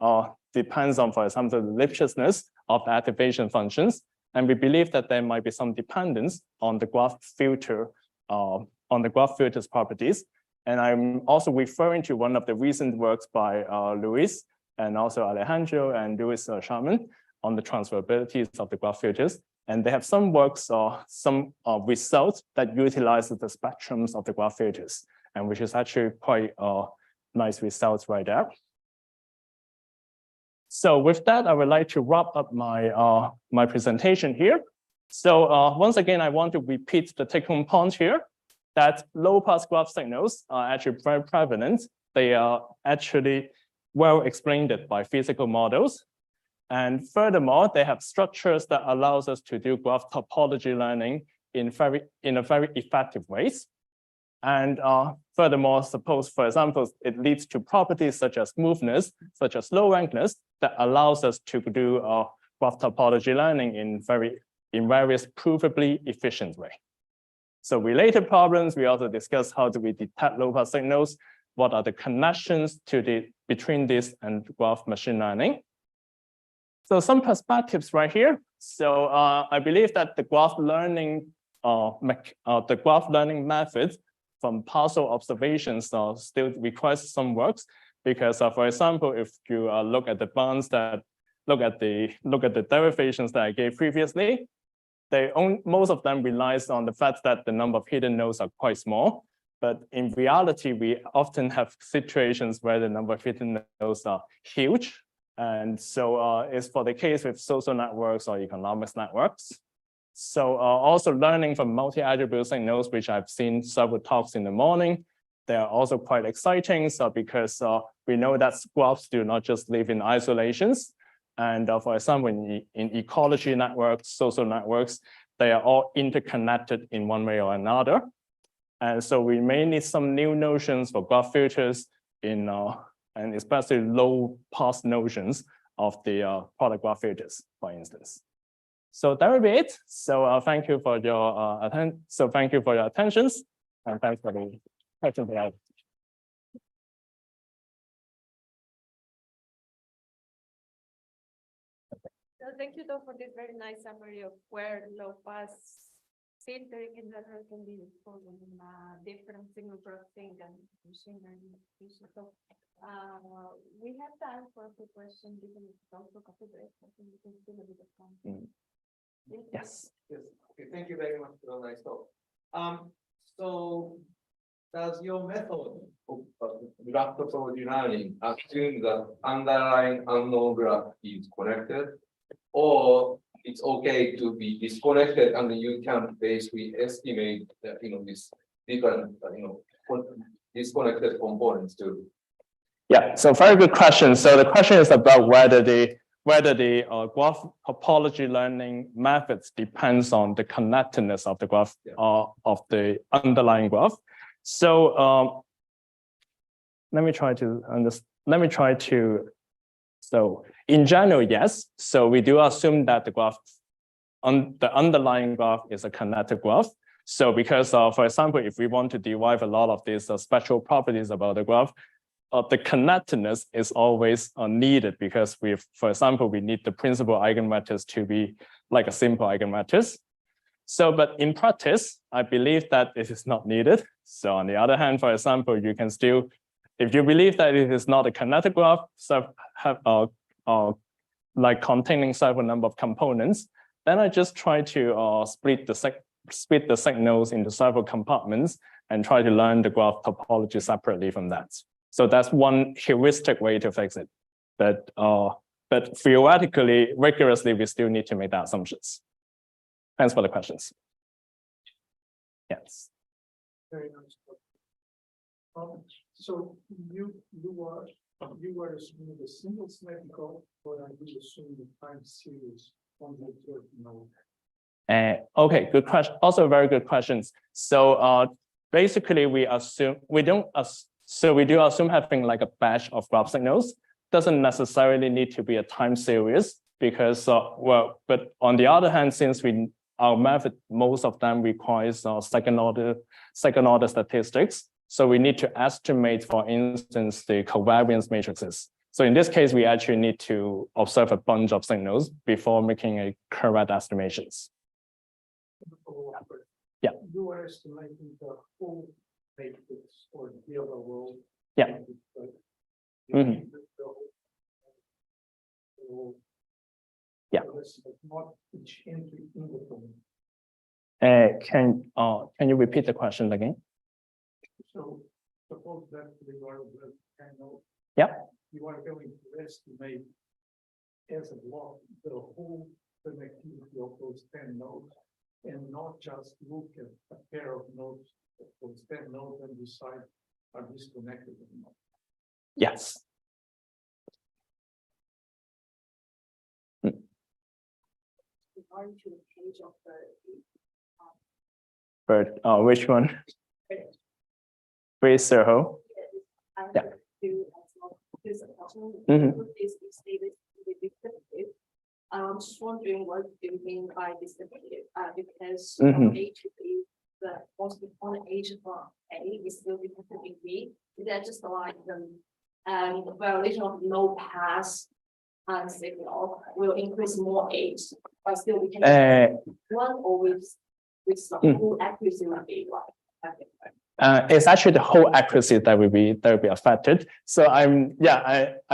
B: depends on, for example, the Lipschitzness of the activation functions. And we believe that there might be some dependence on the graph filter, on the graph filter's properties. And I'm also referring to one of the recent works by Luis and also Alejandro and Luis Sharman on the transferabilities of the graph filters. And they have some works or some results that utilizes the spectrums of the graph filters, and which is actually quite nice results right there. So with that, I would like to wrap up my my presentation here. So once again, I want to repeat the take-home point here that low-pass graph signals are actually very prevalent. They are actually well explained by physical models. And furthermore, they have structures that allows us to do graph topology learning in a very effective ways. And furthermore, suppose, for example, it leads to properties such as smoothness, such as low rankness, that allows us to do graph topology learning in various provably efficient way. So related problems, we also discuss how do we detect low-pass signals, what are the connections between this and graph machine learning. So some perspectives right here. So I believe that the graph learning methods from partial observations still requires some works, because for example, if you look at the bounds that look at the derivations that I gave previously, most of them relies on the fact that the number of hidden nodes are quite small. But in reality, we often have situations where the number of hidden nodes are huge. And so it's for the case with social networks or economics networks. So also learning from multi-attribute signals, which I've seen several talks in the morning, they are also quite exciting. So because we know that graphs do not just live in isolations. And for example, in ecology networks, social networks, they are all interconnected in one way or another. And so we may need some new notions for graph filters and especially low pass notions of the product graph filters, for instance. So that will be it. So thank you for your attention. So thank you for your attentions, and thanks for the question.
A: So thank you, though, for this very nice summary of where low-pass filtering in general can be useful in different signal processing and machine learning applications. So we have time for a few questions because it's also coffee break. I think we can still a bit of time.
B: Yes.
C: Yes. Okay, thank you very much for the nice talk. So does your method of graph topology learning assume that underlying unknown graph is connected, or it's okay to be disconnected and you can basically estimate that this different disconnected components too?
B: Yeah, so very good question. So the question is about whether the graph topology learning methods depends on the connectedness of the graph of the underlying graph. So let me try to understand. So in general, yes. So we do assume that the graph the underlying graph is a connected graph. So because for example, if we want to derive a lot of these special properties about the graph, the connectedness is always needed because for example, we need the principal eigenvectors to be like a simple eigenvectors. So, but in practice, I believe that it is not needed. So on the other hand, for example, you can still, if you believe that it is not a connected graph, so have like containing several number of components, then I just try to split the signals into several compartments and try to learn the graph topology separately from that. So that's one heuristic way to fix it. But theoretically, rigorously, we still need to make the assumptions. Thanks for the questions. Yes.
D: Very nice. So you were assuming the single symmetrical, or are you assuming the time series on the third node?
B: Okay, good question. Also very good questions. So basically we do assume having like a batch of graph signals. Doesn't necessarily need to be a time series because but on the other hand, since our method, most of them requires second order statistics. So we need to estimate, for instance, the covariance matrices. So in this case, we actually need to observe a bunch of signals before making a correct estimations. Yeah.
D: You are estimating the whole matrix or the other world.
B: Yeah. Mm-hmm. Yeah.
D: Not each entry in the form.
B: Can you repeat the question again?
D: So suppose that you are
B: yeah.
D: You are going to estimate as a block the whole connectivity of those 10 nodes and not just look at a pair of nodes of those 10 nodes and decide are disconnected or not.
B: Yes. But which one? Please, Serho. Yeah. Mm-hmm.
E: I'm just wondering what do you mean by distributed? Because
B: Mm-hmm.
E: A to B, the most important age for A is still different in B. Is that just like the violation of no pass and signal will increase more age, but still we can one or with some full accuracy will be like.
B: It's actually the whole accuracy that will be affected. So I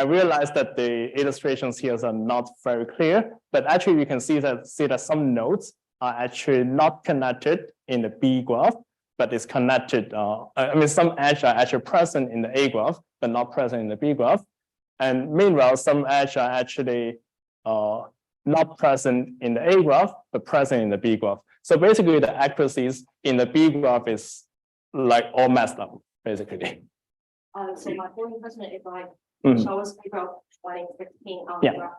B: realize that the illustrations here are not very clear, but actually you can see that some nodes are actually not connected in the B graph, but it's connected. I mean, some edges are actually present in the A graph, but not present in the B graph. And meanwhile, some edges are actually not present in the A graph, but present in the B graph. So basically, the accuracies in the B graph is like all messed up, basically.
E: So my following question is like, show us figure 2015 on
B: yeah.
E: the graph.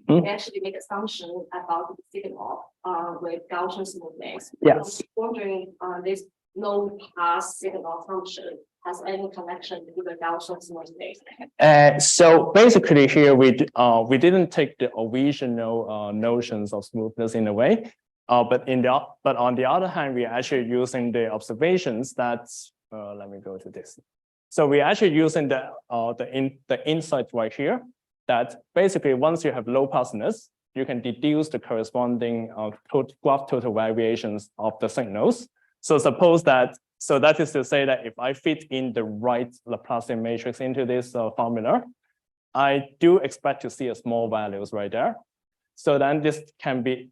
E: We actually make assumption about the signal with Gaussian smoothness.
B: Yes.
E: I'm wondering, this no pass signal function has any connection to the Gaussian smoothness?
B: So basically here we didn't take the original notions of smoothness in a way. But on the other hand, we are actually using the observations that let me go to this. So we're actually using the insight right here that basically once you have low passedness, you can deduce the corresponding graph total variations of the signals. So suppose that, so that is to say that if I fit in the right Laplacian matrix into this formula, I do expect to see a small values right there. So then this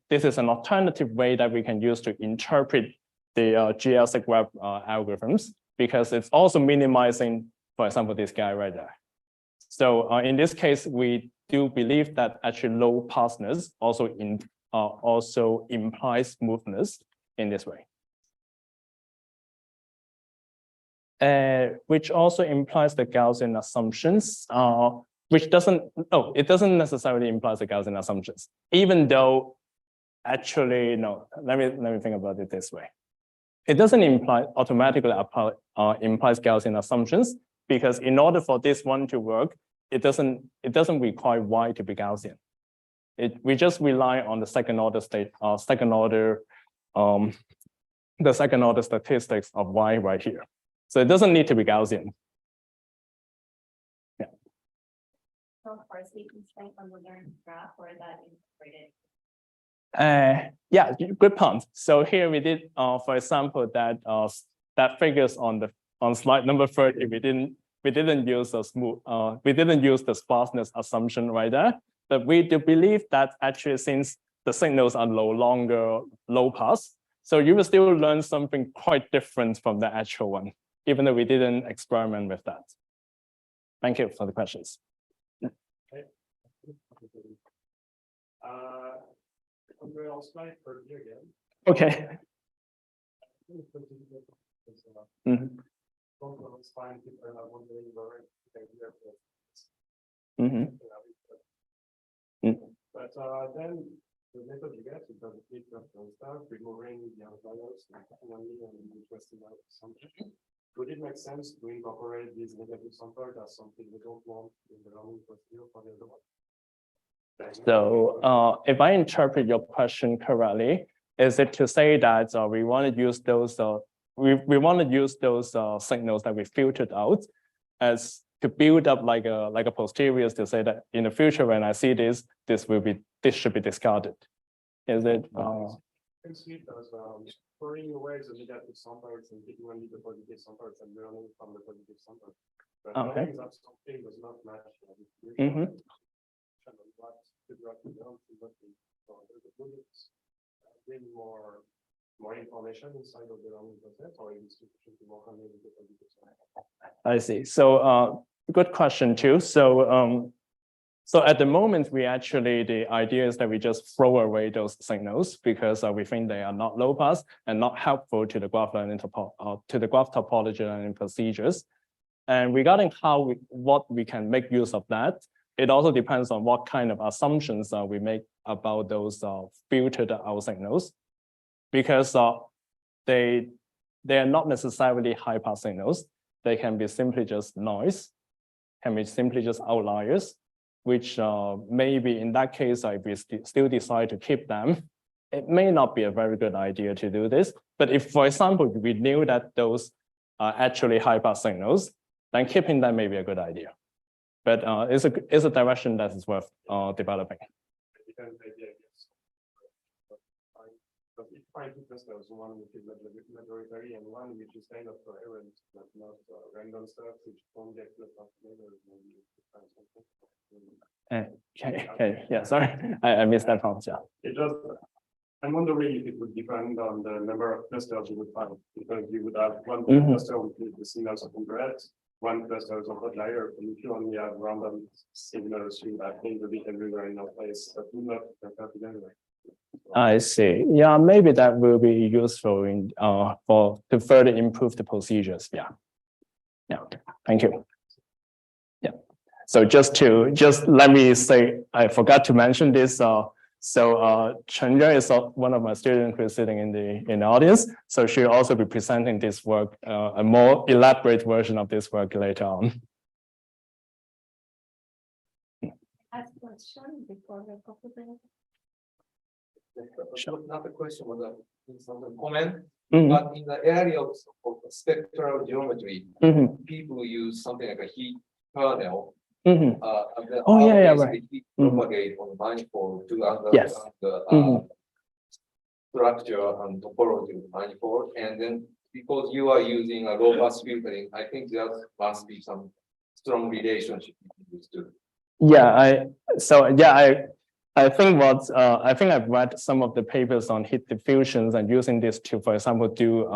B: is an alternative way that we can use to interpret the GLC web algorithms, because it's also minimizing, for example, this guy right there. So in this case, we do believe that actually low passedness also implies smoothness in this way. which also implies the Gaussian assumptions, which doesn't, no, it doesn't necessarily imply the Gaussian assumptions, even though actually, no, let me think about it this way. It doesn't automatically implies Gaussian assumptions, because in order for this one to work, it doesn't require Y to be Gaussian. We just rely on the second order statistics of Y right here. So it doesn't need to be Gaussian. Yeah.
E: So for C constraint on the learned graph, or that integrated?
B: Yeah, good point. So here we did, for example, that figures on slide number 30, we didn't use the sparseness assumption right there, but we do believe that actually, since the signals are no longer low pass, so you will still learn something quite different from the actual one, even though we didn't experiment with that. Thank you for the questions.
D: I'll slide for you again.
B: Okay.
D: But then the method you get is the feature and stuff, removing the outliers and only on the interesting assumption. Would it make sense to incorporate these negative samples as something we don't want in the learning procedure for the other one?
B: So if I interpret your question correctly, is it to say that we want to use those we want to use those signals that we filtered out as to build up like a posterior to say that in the future when I see this should be discarded? Is it?
D: You can see it as throwing away the negative samples and picking only the positive samples and learning from the positive samples. But
B: Okay.
D: that something does not match. Bring more information inside of the learning process, or is it more only with the positive side?
B: I see. So good question too. So so at the moment, the idea is that we just throw away those signals because we think they are not low pass and not helpful to the graph learning to the graph topology learning procedures. And regarding what we can make use of that, it also depends on what kind of assumptions we make about those filtered out signals, because they are not necessarily high pass signals. They can be simply just noise, can be simply just outliers, which maybe in that case, if we still decide to keep them, it may not be a very good idea to do this. But if, for example, we knew that those are actually high pass signals, then keeping them may be a good idea. But it's a direction that is worth developing.
D: But if I do test, there's one which is majority and one which is kind of coherent, but not random stuff, which don't get flipped off later.
B: Okay, yeah, sorry, I missed that part. Yeah.
D: It just, I'm wondering if it would depend on the number of clusters you would find, because you would have one cluster with the signals of interest, one cluster is of outlier, and if you only have random signals, you have things a bit everywhere in your place, but not together.
B: I see. Yeah, maybe that will be useful in to further improve the procedures. Yeah. Yeah. Thank you. Yeah. So just let me say, I forgot to mention this. So Chenja is one of my students who is sitting in the audience. So she'll also be presenting this work, a more elaborate version of this work later on.
A: Ask question before the proposal.
C: Not a question, but a comment.
B: Mhm.
C: But in the area of spectral geometry,
B: Mhm.
C: people use something like a heat kernel.
B: Mhm.
C: And then
B: Oh, yeah,
C: basically
B: right.
C: heat
B: Mhm.
C: propagate on manifold to understand
B: Yes.
C: the
B: Mhm.
C: structure and topology of the manifold. And then because you are using a low pass filtering, I think there must be some strong relationship between these two.
B: Yeah, I think I've read some of the papers on heat diffusions and using this to, for example, do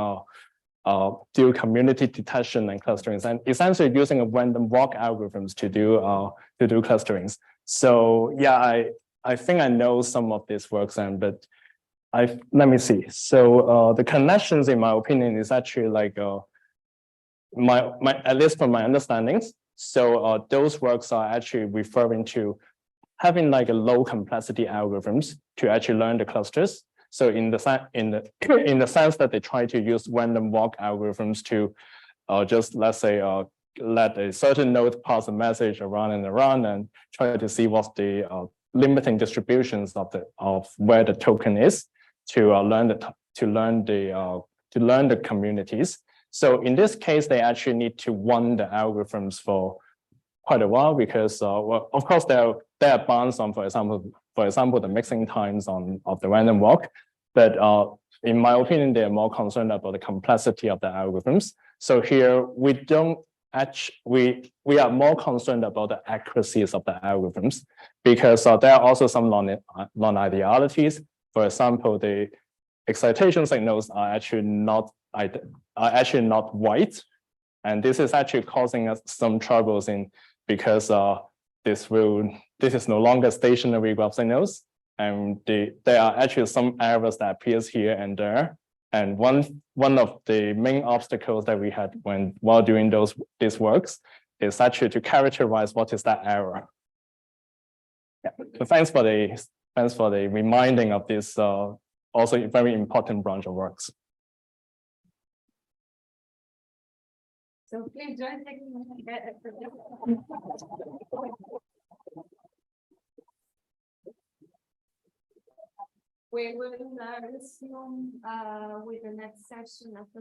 B: community detection and clusterings, and essentially using a random walk algorithms to do clusterings. So yeah, I think I know some of this works, but let me see. So the connections, in my opinion, is actually like at least from my understandings. So those works are actually referring to having like a low complexity algorithms to actually learn the clusters. So in the sense that they try to use random walk algorithms to just let's say let a certain node pass a message around and around and try to see what's the limiting distributions of where the token is to learn the communities. So in this case, they actually need to run the algorithms for quite a while because, well, of course, they're advanced on, for example, the mixing times of the random walk. But in my opinion, they're more concerned about the complexity of the algorithms. So here we don't actually we are more concerned about the accuracies of the algorithms because there are also some non-idealities. For example, the excitation signals are actually not white, and this is actually causing us some troubles because this is no longer stationary graph signals, and there are actually some errors that appears here and there. And one of the main obstacles that we had while doing these works is actually to characterize what is that error. Yeah. So thanks for the reminding of this also very important branch of works.
A: So please join taking. We will resume with the next session after